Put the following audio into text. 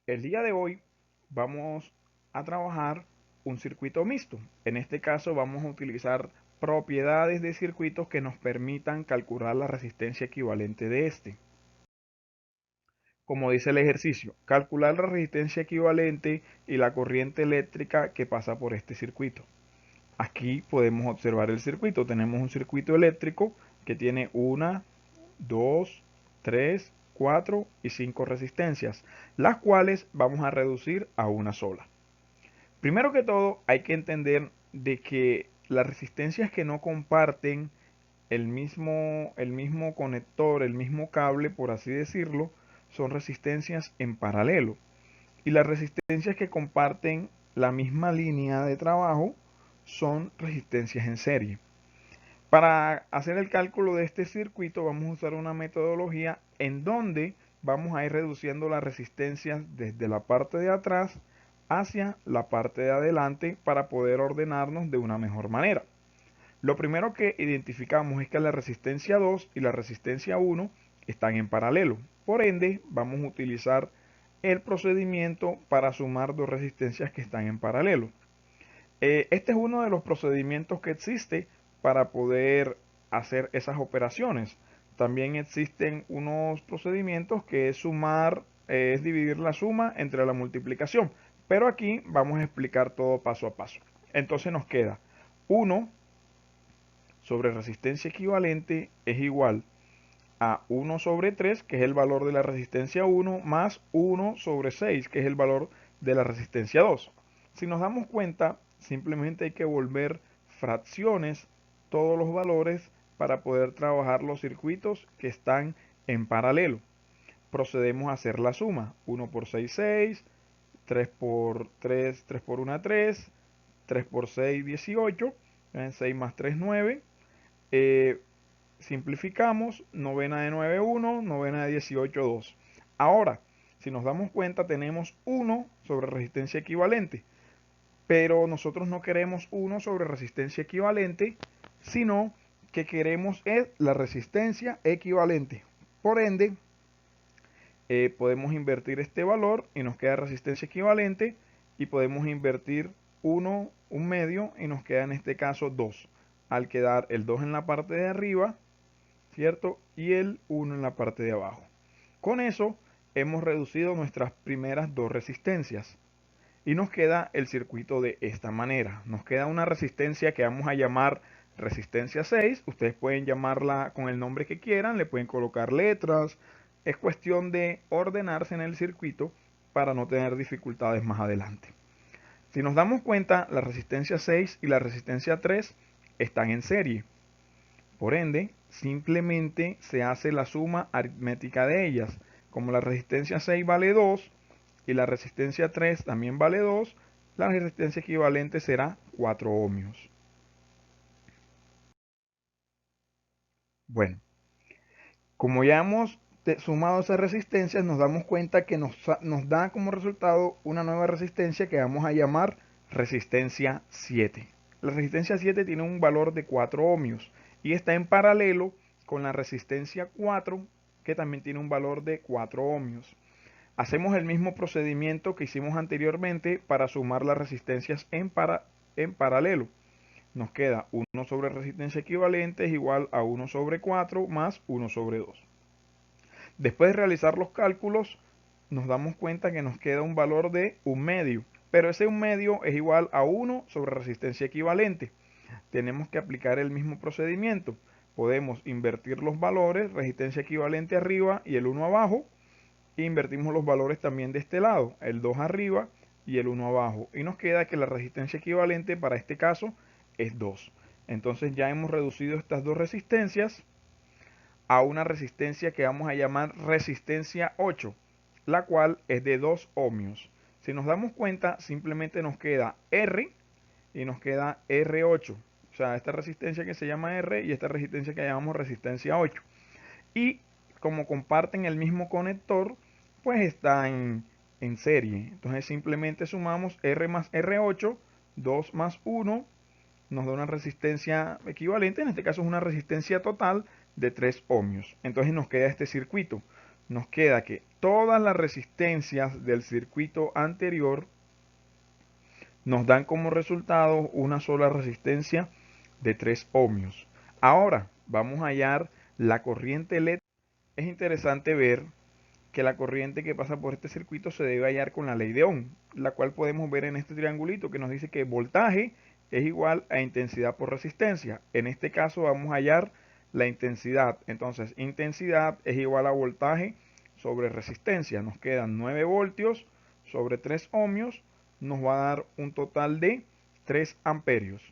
El día de hoy vamos a trabajar un circuito mixto. En este caso vamos a utilizar propiedades de circuitos que nos permitan calcular la resistencia equivalente de este. Como dice el ejercicio, calcular la resistencia equivalente y la corriente eléctrica que pasa por este circuito. Aquí podemos observar el circuito. Tenemos un circuito eléctrico que tiene 1, 2, 3, 4 y 5 resistencias, las cuales vamos a reducir a una sola. Primero que todo, hay que entender de que las resistencias que no comparten el mismo conector, el mismo cable, por así decirlo, son resistencias en paralelo. Y las resistencias que comparten la misma línea de trabajo son resistencias en serie. Para hacer el cálculo de este circuito vamos a usar una metodología en donde vamos a ir reduciendo las resistencias desde la parte de atrás hacia la parte de adelante para poder ordenarnos de una mejor manera. Lo primero que identificamos es que la resistencia 2 y la resistencia 1 están en paralelo. Por ende, vamos a utilizar el procedimiento para sumar dos resistencias que están en paralelo. Este es uno de los procedimientos que existe para poder hacer esas operaciones. También existen unos procedimientos que es sumar, es dividir la suma entre la multiplicación. Pero aquí vamos a explicar todo paso a paso. Entonces nos queda 1 sobre resistencia equivalente es igual a 1 sobre 3, que es el valor de la resistencia 1, más 1 sobre 6, que es el valor de la resistencia 2. Si nos damos cuenta, simplemente hay que volver fracciones todos los valores para poder trabajar los circuitos que están en paralelo. Procedemos a hacer la suma. 1 por 6, 6, 3 por 3, 3 por 1, 3, 3 por 6, 18, 6 más 3, 9. Simplificamos, novena de 9, 1, novena de 18, 2. Ahora, si nos damos cuenta, tenemos 1 sobre resistencia equivalente, pero nosotros no queremos 1 sobre resistencia equivalente, sino que queremos es la resistencia equivalente. Por ende, podemos invertir este valor y nos queda resistencia equivalente, y podemos invertir 1, un medio, y nos queda en este caso 2. Al quedar el 2 en la parte de arriba, ¿cierto? Y el 1 en la parte de abajo. Con eso hemos reducido nuestras primeras dos resistencias y nos queda el circuito de esta manera. Nos queda una resistencia que vamos a llamar resistencia 6. Ustedes pueden llamarla con el nombre que quieran, le pueden colocar letras. Es cuestión de ordenarse en el circuito para no tener dificultades más adelante. Si nos damos cuenta, la resistencia 6 y la resistencia 3 están en serie. Por ende, simplemente se hace la suma aritmética de ellas. Como la resistencia 6 vale 2 y la resistencia 3 también vale 2, la resistencia equivalente será 4 ohmios. Bueno, como ya hemos sumado esas resistencias, nos damos cuenta que nos da como resultado una nueva resistencia que vamos a llamar resistencia 7. La resistencia 7 tiene un valor de 4 ohmios y está en paralelo con la resistencia 4, que también tiene un valor de 4 ohmios. Hacemos el mismo procedimiento que hicimos anteriormente para sumar las resistencias en paralelo. Nos queda 1 sobre resistencia equivalente es igual a 1 sobre 4 más 1 sobre 2. Después de realizar los cálculos, nos damos cuenta que nos queda un valor de 1 medio. Pero ese 1 medio es igual a 1 sobre resistencia equivalente. Tenemos que aplicar el mismo procedimiento. Podemos invertir los valores, resistencia equivalente arriba y el 1 abajo. E invertimos los valores también de este lado, el 2 arriba y el 1 abajo. Y nos queda que la resistencia equivalente para este caso es 2. Entonces ya hemos reducido estas dos resistencias a una resistencia que vamos a llamar resistencia 8, la cual es de 2 ohmios. Si nos damos cuenta, simplemente nos queda R y nos queda R8. O sea, esta resistencia que se llama R y esta resistencia que llamamos resistencia 8. Y como comparten el mismo conector, pues están en serie. Entonces simplemente sumamos R más R8, 2 más 1, nos da una resistencia equivalente, en este caso es una resistencia total de 3 ohmios. Entonces nos queda este circuito. nos queda que todas las resistencias del circuito anterior nos dan como resultado una sola resistencia de 3 ohmios. Ahora vamos a hallar la corriente eléctrica. Es interesante ver que la corriente que pasa por este circuito se debe hallar con la ley de Ohm, la cual podemos ver en este triangulito que nos dice que voltaje es igual a intensidad por resistencia. En este caso vamos a hallar la intensidad. Entonces, intensidad es igual a voltaje sobre resistencia. Nos quedan 9 voltios sobre 3 ohmios. Nos va a dar un total de 3 amperios.